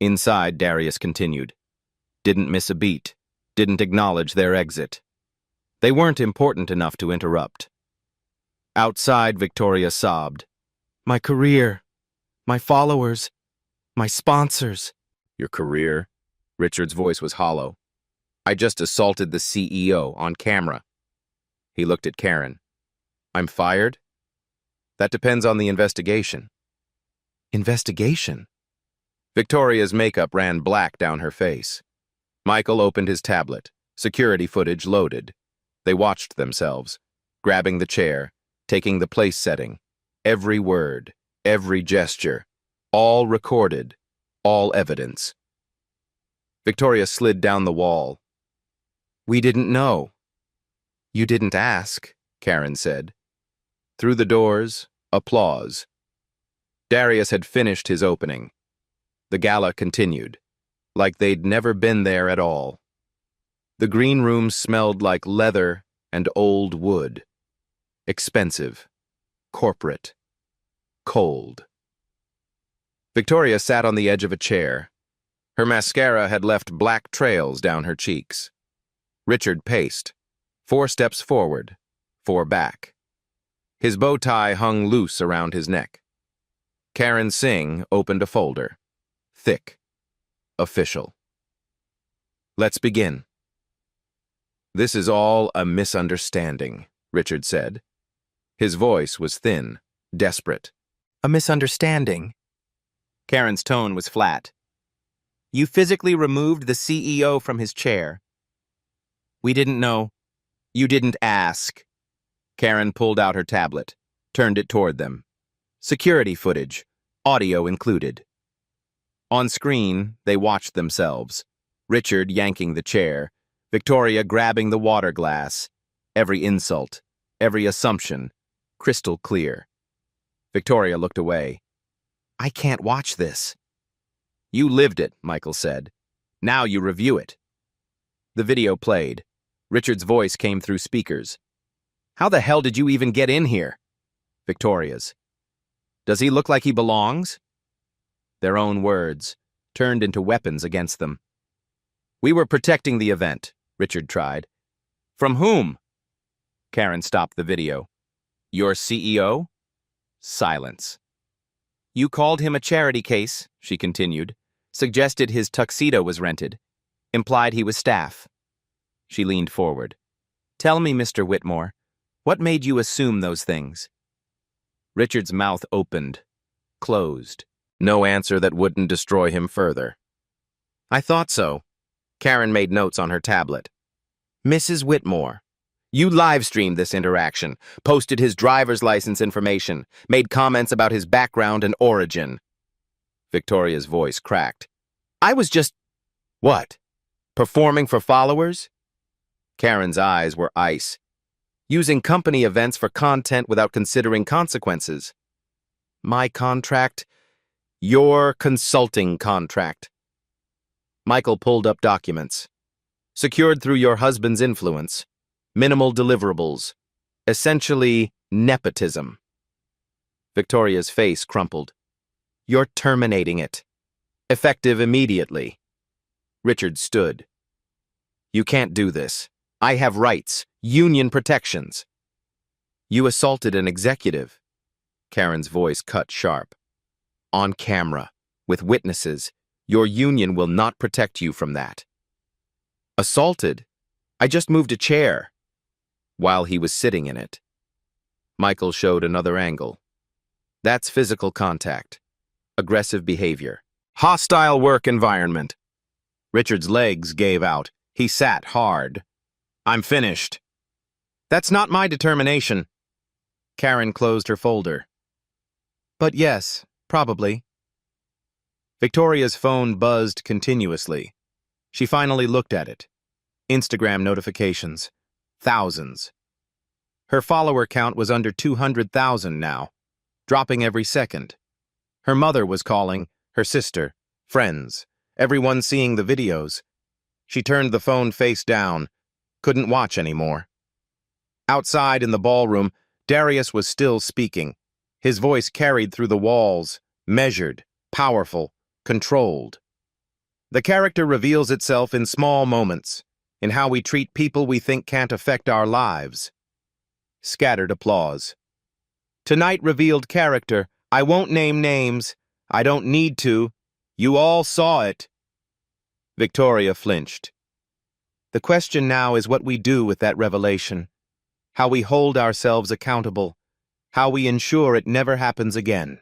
Inside, Darius continued. Didn't miss a beat. Didn't acknowledge their exit. They weren't important enough to interrupt. Outside, Victoria sobbed. My career. My followers. My sponsors. Your career? Richard's voice was hollow. I just assaulted the CEO on camera. He looked at Karen. I'm fired? That depends on the investigation. Investigation? Victoria's makeup ran black down her face. Michael opened his tablet. Security footage loaded. They watched themselves, grabbing the chair, taking the place setting. Every word, every gesture, all recorded, all evidence. Victoria slid down the wall. We didn't know. You didn't ask, Karen said. Through the doors, applause. Darius had finished his opening. The gala continued, like they'd never been there at all. The green room smelled like leather and old wood. Expensive, corporate, cold. Victoria sat on the edge of a chair. Her mascara had left black trails down her cheeks. Richard paced, 4 steps forward, 4 back. His bow tie hung loose around his neck. Karen Singh opened a folder. Thick. Official. Let's begin. This is all a misunderstanding, Richard said. His voice was thin, desperate. A misunderstanding? Karen's tone was flat. You physically removed the CEO from his chair. We didn't know. You didn't ask. Karen pulled out her tablet, turned it toward them. Security footage, audio included. On screen, they watched themselves. Richard yanking the chair, Victoria grabbing the water glass. Every insult, every assumption, crystal clear. Victoria looked away. I can't watch this. You lived it, Michael said. Now you review it. The video played. Richard's voice came through speakers. How the hell did you even get in here? Victoria's. Does he look like he belongs? Their own words, turned into weapons against them. We were protecting the event, Richard tried. From whom? Karen stopped the video. Your CEO? Silence. You called him a charity case, she continued, suggested his tuxedo was rented, implied he was staff. She leaned forward. Tell me, Mr. Whitmore, what made you assume those things? Richard's mouth opened, closed. No answer that wouldn't destroy him further. I thought so. Karen made notes on her tablet. Mrs. Whitmore, you live-streamed this interaction, posted his driver's license information, made comments about his background and origin. Victoria's voice cracked. I was just... What? Performing for followers? Karen's eyes were ice. Using company events for content without considering consequences. My contract? Your consulting contract. Michael pulled up documents. Secured through your husband's influence. Minimal deliverables. Essentially, nepotism. Victoria's face crumpled. You're terminating it. Effective immediately. Richard stood. You can't do this. I have rights, union protections. You assaulted an executive. Karen's voice cut sharp. On camera, with witnesses, your union will not protect you from that. Assaulted? I just moved a chair. While he was sitting in it. Michael showed another angle. That's physical contact. Aggressive behavior. Hostile work environment. Richard's legs gave out. He sat hard. I'm finished. That's not my determination. Karen closed her folder. But yes, probably. Victoria's phone buzzed continuously. She finally looked at it. Instagram notifications. Thousands. Her follower count was under 200,000 now, dropping every second. Her mother was calling, her sister, friends, everyone seeing the videos. She turned the phone face down, couldn't watch anymore. Outside in the ballroom, Darius was still speaking. His voice carried through the walls, measured, powerful, controlled. The character reveals itself in small moments, in how we treat people we think can't affect our lives. Scattered applause. Tonight revealed character. I won't name names. I don't need to. You all saw it. Victoria flinched. The question now is what we do with that revelation. How we hold ourselves accountable. How we ensure it never happens again.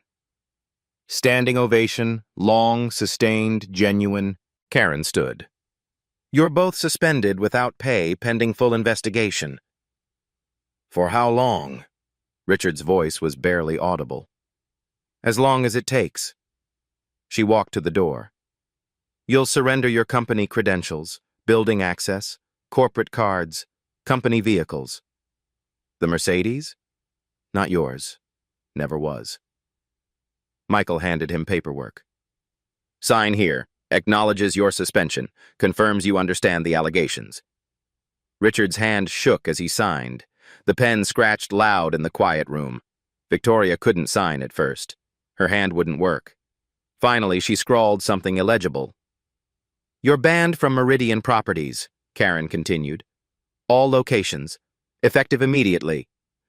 Standing ovation, long, sustained, genuine. Karen stood. You're both suspended without pay pending full investigation. For how long? Richard's voice was barely audible. As long as it takes. She walked to the door. You'll surrender your company credentials, building access, corporate cards, company vehicles. The Mercedes? Not yours. Never was. Michael handed him paperwork. Sign here. Acknowledges your suspension, confirms you understand the allegations. Richard's hand shook as he signed. The pen scratched loud in the quiet room. Victoria couldn't sign at first. Her hand wouldn't work. Finally, she scrawled something illegible. You're banned from Meridian Properties, Karen continued. All locations. Effective immediately.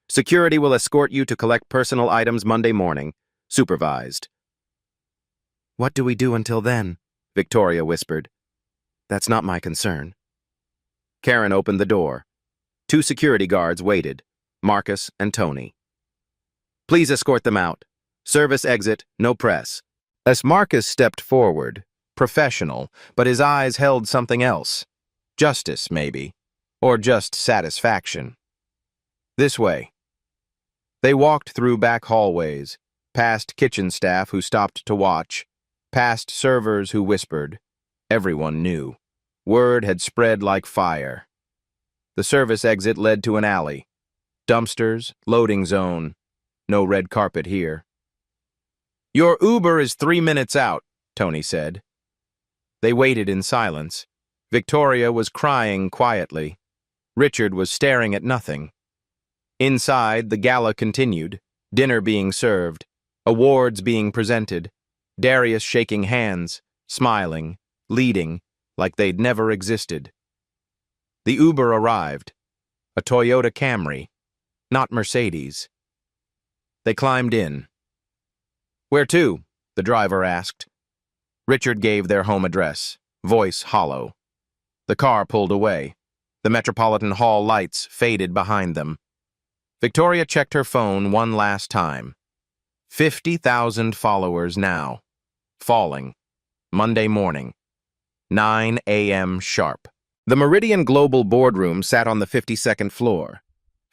Security will escort you to collect personal items Monday morning. Supervised. What do we do until then? Victoria whispered. That's not my concern. Karen opened the door. 2 security guards waited, Marcus and Tony. Please escort them out. Service exit, no press. As Marcus stepped forward, professional, but his eyes held something else. Justice, maybe. Or just satisfaction. This way. They walked through back hallways, past kitchen staff who stopped to watch, past servers who whispered. Everyone knew. Word had spread like fire. The service exit led to an alley. Dumpsters, loading zone. No red carpet here. Your Uber is 3 minutes out, Tony said. They waited in silence. Victoria was crying quietly. Richard was staring at nothing. Inside, the gala continued, dinner being served. Awards being presented, Darius shaking hands, smiling, leading, like they'd never existed. The Uber arrived, a Toyota Camry, not Mercedes. They climbed in. "Where to?" the driver asked. Richard gave their home address, voice hollow. The car pulled away. The Metropolitan Hall lights faded behind them. Victoria checked her phone one last time. 50,000 followers now. Falling. Monday morning. 9 a.m. sharp. The Meridian Global boardroom sat on the 52nd floor.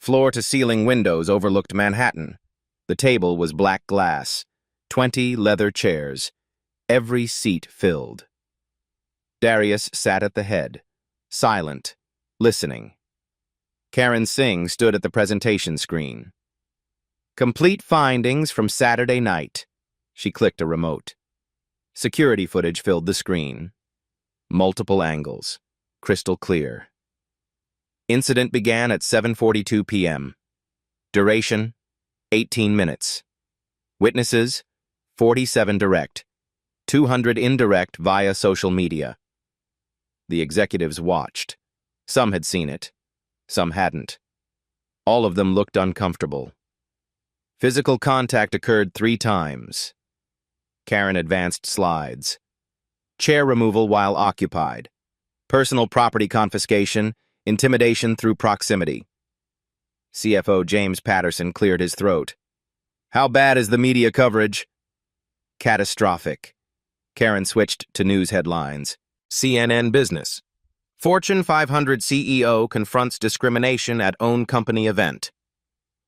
Floor-to-ceiling windows overlooked Manhattan. The table was black glass. 20 leather chairs. Every seat filled. Darius sat at the head, silent, listening. Karen Singh stood at the presentation screen. Complete findings from Saturday night. She clicked a remote. Security footage filled the screen. Multiple angles. Crystal clear. Incident began at 7:42 p.m. Duration, 18 minutes. Witnesses, 47 direct. 200 indirect via social media. The executives watched. Some had seen it. Some hadn't. All of them looked uncomfortable. Physical contact occurred 3 times. Karen advanced slides. Chair removal while occupied. Personal property confiscation, intimidation through proximity. CFO James Patterson cleared his throat. "How bad is the media coverage?" "Catastrophic." Karen switched to news headlines. CNN Business. Fortune 500 CEO confronts discrimination at own company event.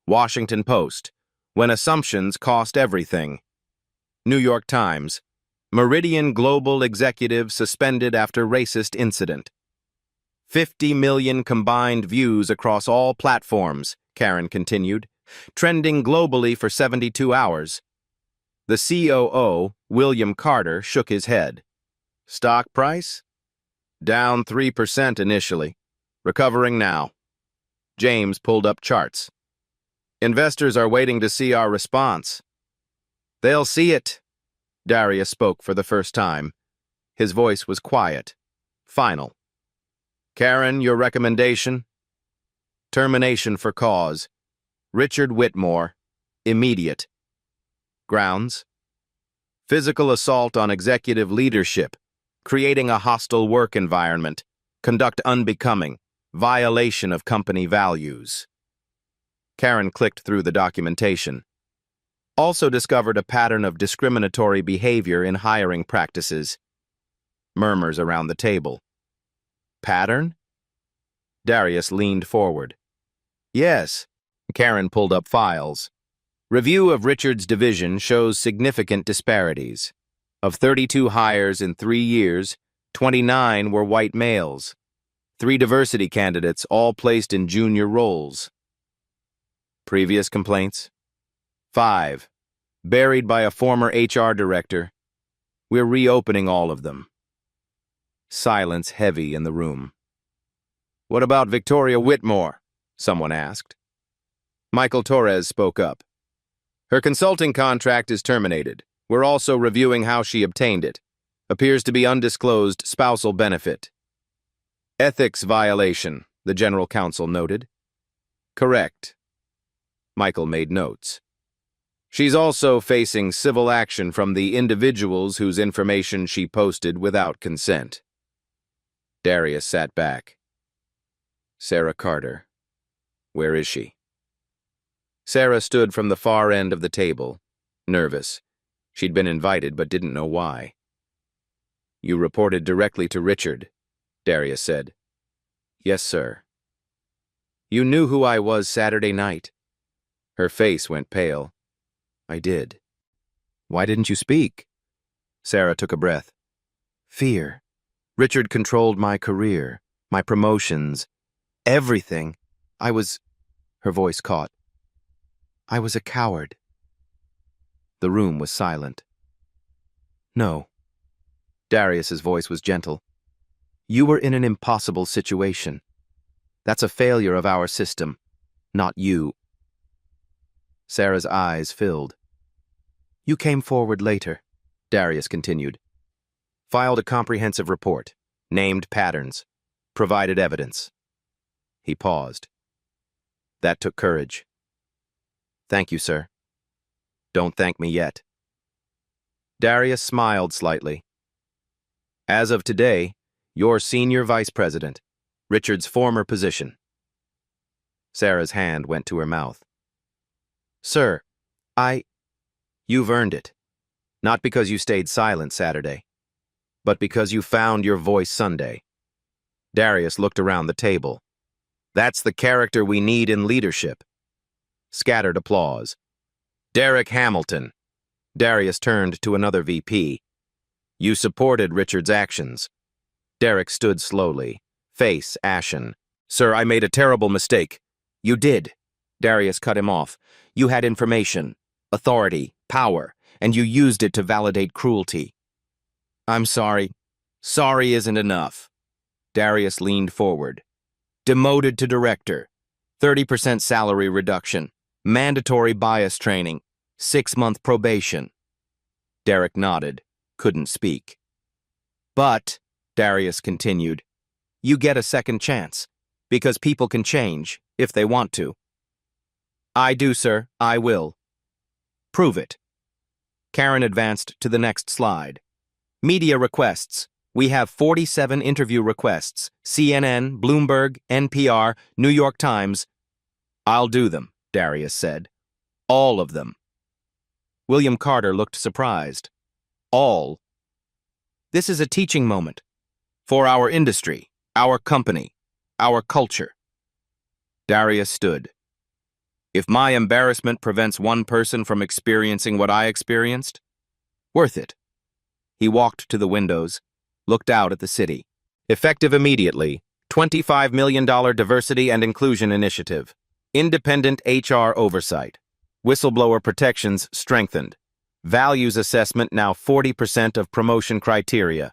Washington Post. When assumptions cost everything. New York Times. Meridian Global executive suspended after racist incident. 50 million combined views across all platforms, Karen continued, trending globally for 72 hours. The COO, William Carter, shook his head. Stock price? Down 3% initially. Recovering now. James pulled up charts. Investors are waiting to see our response. They'll see it. Darius spoke for the first time. His voice was quiet, final. Karen, your recommendation? Termination for cause. Richard Whitmore. Immediate. Grounds? Physical assault on executive leadership. Creating a hostile work environment. Conduct unbecoming. Violation of company values. Karen clicked through the documentation. Also discovered a pattern of discriminatory behavior in hiring practices. Murmurs around the table. Pattern? Darius leaned forward. Yes. Karen pulled up files. Review of Richard's division shows significant disparities. Of 32 hires in 3 years, 29 were white males. 3 diversity candidates, all placed in junior roles. Previous complaints? 5. Buried by a former HR director. We're reopening all of them. Silence heavy in the room. What about Victoria Whitmore? Someone asked. Michael Torres spoke up. Her consulting contract is terminated. We're also reviewing how she obtained it. Appears to be undisclosed spousal benefit. Ethics violation, the general counsel noted. Correct. Michael made notes. She's also facing civil action from the individuals whose information she posted without consent. Darius sat back. Sarah Carter. Where is she? Sarah stood from the far end of the table, nervous. She'd been invited but didn't know why. You reported directly to Richard, Darius said. Yes, sir. You knew who I was Saturday night. Her face went pale. I did. Why didn't you speak? Sarah took a breath. Fear. Richard controlled my career, my promotions, everything. Her voice caught. I was a coward. The room was silent. No. Darius's voice was gentle. You were in an impossible situation. That's a failure of our system, not you. Sarah's eyes filled. You came forward later, Darius continued. Filed a comprehensive report, named patterns, provided evidence. He paused. That took courage. Thank you, sir. Don't thank me yet. Darius smiled slightly. As of today, you're senior vice president, Richard's former position. Sarah's hand went to her mouth. Sir, You've earned it. Not because you stayed silent Saturday, but because you found your voice Sunday. Darius looked around the table. That's the character we need in leadership. Scattered applause. Derek Hamilton. Darius turned to another VP. You supported Richard's actions. Derek stood slowly, face ashen. Sir, I made a terrible mistake. You did. Darius cut him off. You had information, authority, power, and you used it to validate cruelty. I'm sorry. Sorry isn't enough. Darius leaned forward. Demoted to director. 30% salary reduction. Mandatory bias training. 6-month probation. Derek nodded, couldn't speak. But, Darius continued, you get a second chance, because people can change, if they want to. I do, sir, I will. Prove it. Karen advanced to the next slide. Media requests. We have 47 interview requests. CNN, Bloomberg, NPR, New York Times. I'll do them, Darius said. All of them. William Carter looked surprised. All. This is a teaching moment. For our industry, our company, our culture. Darius stood. If my embarrassment prevents one person from experiencing what I experienced, worth it. He walked to the windows, looked out at the city. Effective immediately, $25 million Diversity and Inclusion Initiative. Independent HR oversight. Whistleblower protections strengthened. Values assessment now 40% of promotion criteria.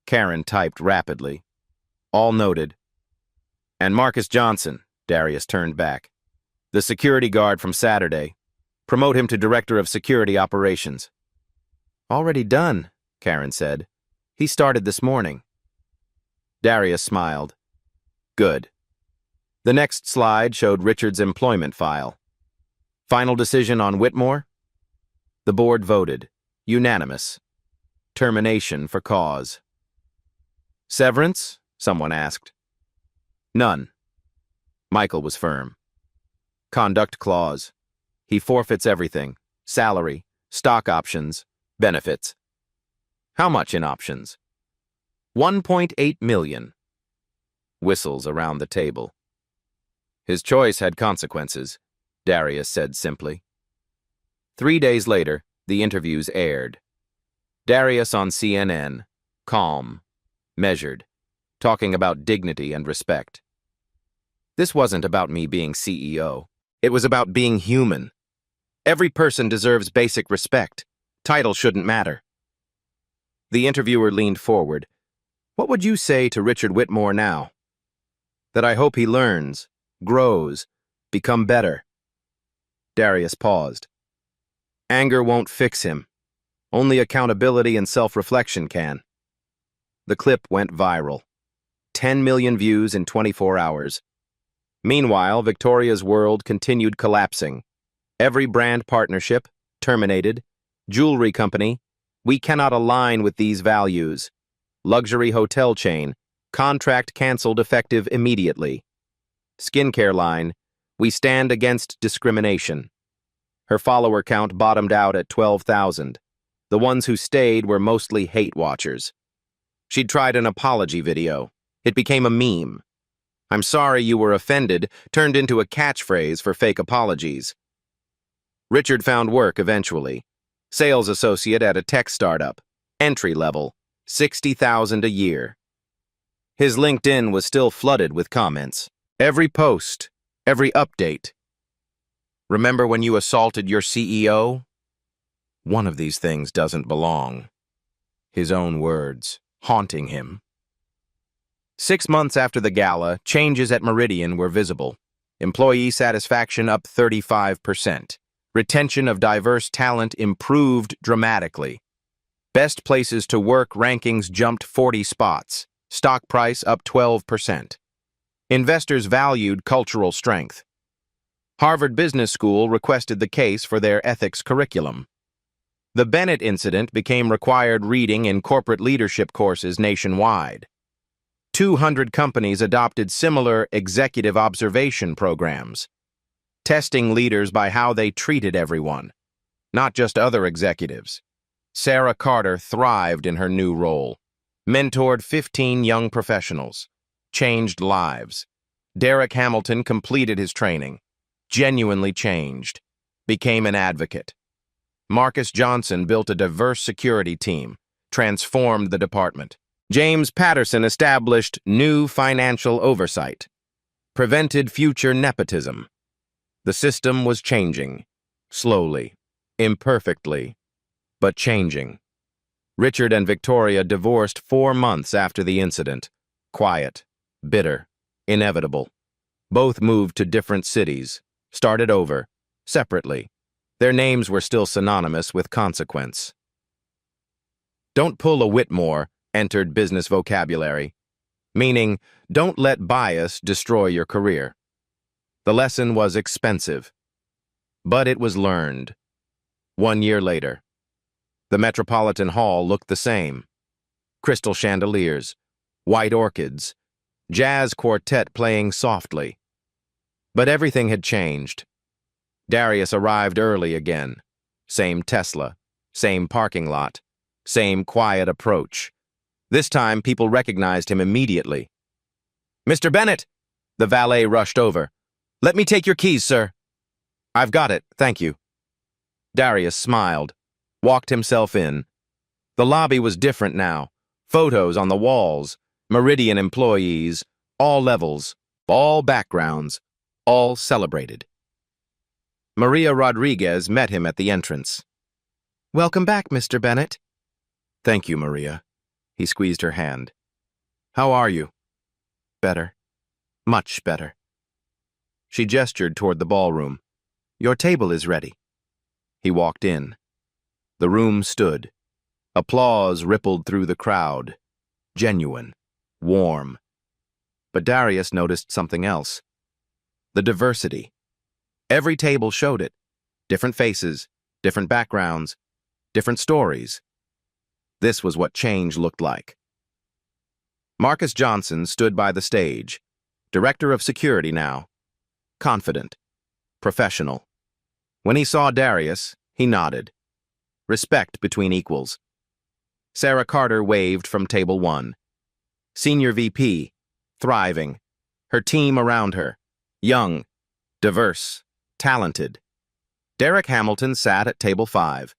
Karen typed rapidly. All noted. And Marcus Johnson, Darius turned back. The security guard from Saturday. Promote him to Director of Security Operations. Already done, Karen said. He started this morning. Darius smiled. Good. The next slide showed Richard's employment file. Final decision on Whitmore? The board voted. Unanimous. Termination for cause. Severance? Someone asked. None. Michael was firm. Conduct clause. He forfeits everything. Salary, stock options, benefits. How much in options? 1.8 million. Whistles around the table. His choice had consequences, Darius said simply. 3 days later, the interviews aired. Darius on CNN, calm, measured, talking about dignity and respect. This wasn't about me being CEO. It was about being human. Every person deserves basic respect. Title shouldn't matter. The interviewer leaned forward. What would you say to Richard Whitmore now? That I hope he learns, grows, become better. Darius paused. Anger won't fix him. Only accountability and self-reflection can. The clip went viral. 10 million views in 24 hours. Meanwhile, Victoria's world continued collapsing. Every brand partnership, terminated. Jewelry company, we cannot align with these values. Luxury hotel chain, contract canceled effective immediately. Skincare line, we stand against discrimination. Her follower count bottomed out at 12,000. The ones who stayed were mostly hate watchers. She'd tried an apology video. It became a meme. I'm sorry you were offended turned into a catchphrase for fake apologies. Richard found work eventually. Sales associate at a tech startup. Entry level. $60,000 a year. His LinkedIn was still flooded with comments. Every post, every update. Remember when you assaulted your CEO? One of these things doesn't belong. His own words, haunting him. 6 months after the gala, changes at Meridian were visible. Employee satisfaction up 35%. Retention of diverse talent improved dramatically. Best places to work rankings jumped 40 spots. Stock price up 12%. Investors valued cultural strength. Harvard Business School requested the case for their ethics curriculum. The Bennett incident became required reading in corporate leadership courses nationwide. 200 companies adopted similar executive observation programs, testing leaders by how they treated everyone, not just other executives. Sarah Carter thrived in her new role, mentored 15 young professionals, changed lives. Derek Hamilton completed his training, genuinely changed, became an advocate. Marcus Johnson built a diverse security team, transformed the department. James Patterson established new financial oversight, prevented future nepotism. The system was changing, slowly, imperfectly, but changing. Richard and Victoria divorced 4 months after the incident. Quiet, bitter, inevitable. Both moved to different cities, started over, separately. Their names were still synonymous with consequence. Don't pull a Whitmore entered business vocabulary, meaning don't let bias destroy your career. The lesson was expensive, but it was learned. 1 year later, the Metropolitan Hall looked the same. Crystal chandeliers, white orchids, jazz quartet playing softly. But everything had changed. Darius arrived early again. Same Tesla, same parking lot, same quiet approach. This time, people recognized him immediately. "Mr. Bennett!" The valet rushed over. "Let me take your keys, sir." "I've got it, thank you." Darius smiled, walked himself in. The lobby was different now. Photos on the walls, Meridian employees, all levels, all backgrounds, all celebrated. Maria Rodriguez met him at the entrance. "Welcome back, Mr. Bennett." "Thank you, Maria." He squeezed her hand. "How are you?" "Better. Much better." She gestured toward the ballroom. "Your table is ready." He walked in. The room stood. Applause rippled through the crowd. Genuine. Warm. But Darius noticed something else. The diversity. Every table showed it. Different faces, different backgrounds, different stories. This was what change looked like. Marcus Johnson stood by the stage, director of security now, confident, professional. When he saw Darius, he nodded. Respect between equals. Sarah Carter waved from table 1. Senior VP, thriving. Her team around her, young, diverse, talented. Derek Hamilton sat at table 5.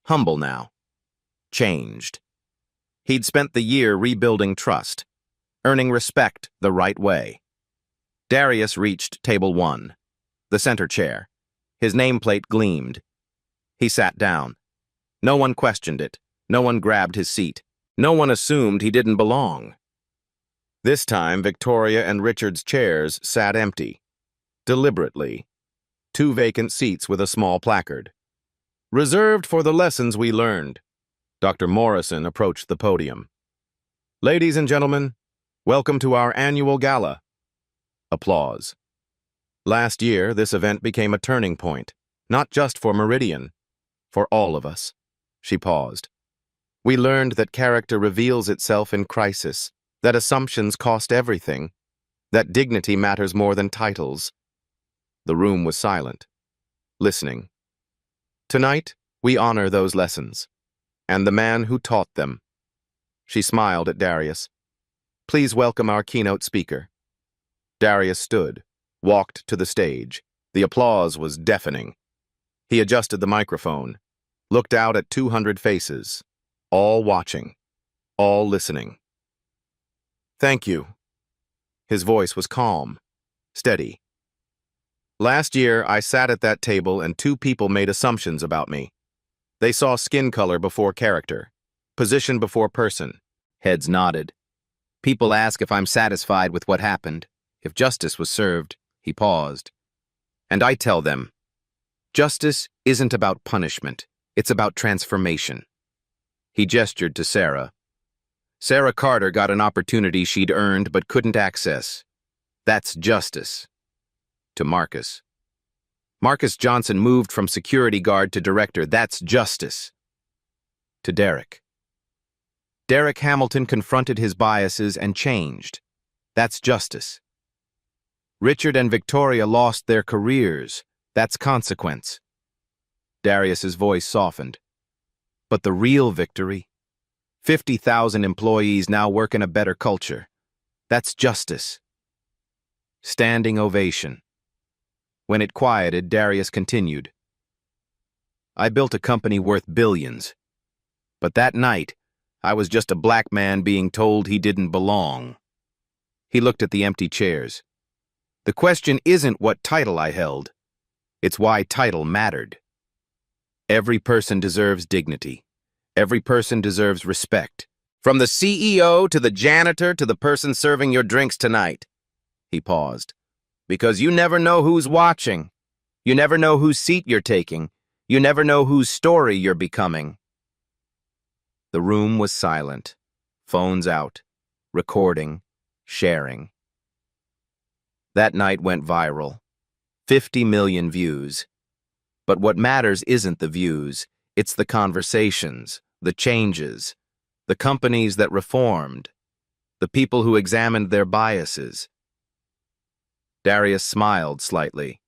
Humble now. Changed. He'd spent the year rebuilding trust, earning respect the right way. Darius reached table 1, the center chair. His nameplate gleamed. He sat down. No one questioned it. No one grabbed his seat. No one assumed he didn't belong. This time, Victoria and Richard's chairs sat empty. Deliberately. 2 vacant seats with a small placard. "Reserved for the lessons we learned." Dr. Morrison approached the podium. "Ladies and gentlemen, welcome to our annual gala." Applause. Last year, this event became a turning point, not just for Meridian, for all of us. She paused. We learned that character reveals itself in crisis, that assumptions cost everything, that dignity matters more than titles. The room was silent, listening. Tonight, we honor those lessons, and the man who taught them. She smiled at Darius. "Please welcome our keynote speaker." Darius stood, walked to the stage. The applause was deafening. He adjusted the microphone, looked out at 200 faces, all watching, all listening. "Thank you." His voice was calm, steady. "Last year, I sat at that table and 2 people made assumptions about me. They saw skin color before character, position before person." Heads nodded. "People ask if I'm satisfied with what happened, if justice was served." He paused. "And I tell them, Justice isn't about punishment. It's about transformation. He gestured to Sarah. Sarah Carter got an opportunity she'd earned but couldn't access. That's justice. To Marcus. Marcus Johnson moved from security guard to director. That's justice. To Derek. Derek Hamilton confronted his biases and changed. That's justice. Richard and Victoria lost their careers. That's consequence. Darius's voice softened. But the real victory? 50,000 employees now work in a better culture. That's justice. Standing ovation. When it quieted, Darius continued. I built a company worth billions. But that night, I was just a black man being told he didn't belong. He looked at the empty chairs. The question isn't what title I held. It's why title mattered. Every person deserves dignity. Every person deserves respect. From the CEO to the janitor to the person serving your drinks tonight. He paused. Because you never know who's watching. You never know whose seat you're taking. You never know whose story you're becoming. The room was silent. Phones out. Recording. Sharing. That night went viral. 50 million views. But what matters isn't the views. It's the conversations, the changes, the companies that reformed, the people who examined their biases. Darius smiled slightly.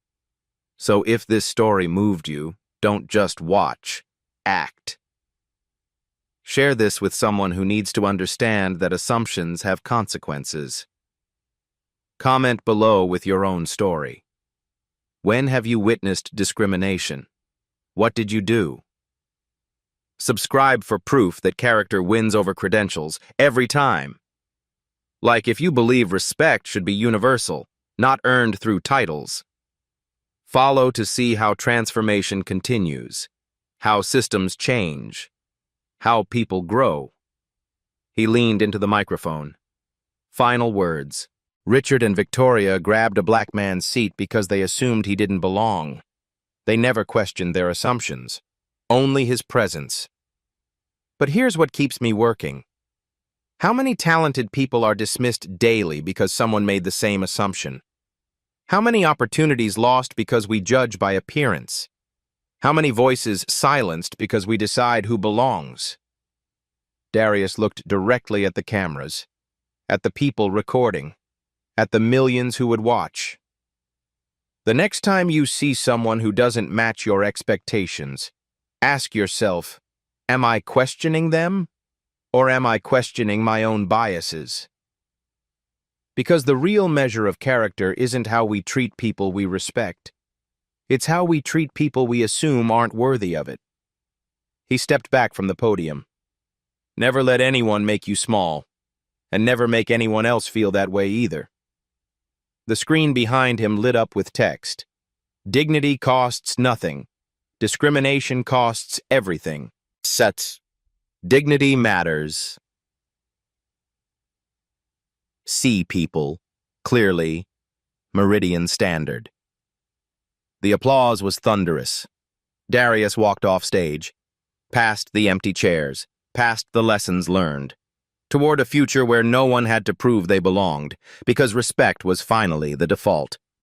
So if this story moved you, don't just watch, act. Share this with someone who needs to understand that assumptions have consequences. Comment below with your own story. When have you witnessed discrimination? What did you do? Subscribe for proof that character wins over credentials every time. Like if you believe respect should be universal, not earned through titles. Follow to see how transformation continues, how systems change, how people grow. He leaned into the microphone. Final words. Richard and Victoria grabbed a black man's seat because they assumed he didn't belong. They never questioned their assumptions, only his presence. But here's what keeps me working. How many talented people are dismissed daily because someone made the same assumption? How many opportunities lost because we judge by appearance? How many voices silenced because we decide who belongs? Darius looked directly at the cameras, at the people recording, at the millions who would watch. The next time you see someone who doesn't match your expectations, ask yourself, am I questioning them, or am I questioning my own biases? Because the real measure of character isn't how we treat people we respect. It's how we treat people we assume aren't worthy of it. He stepped back from the podium. Never let anyone make you small, and never make anyone else feel that way either. The screen behind him lit up with text. Dignity costs nothing. Discrimination costs everything. Sets. Dignity matters. See people, clearly, Meridian Standard. The applause was thunderous. Darius walked off stage, past the empty chairs, past the lessons learned, toward a future where no one had to prove they belonged, because respect was finally the default.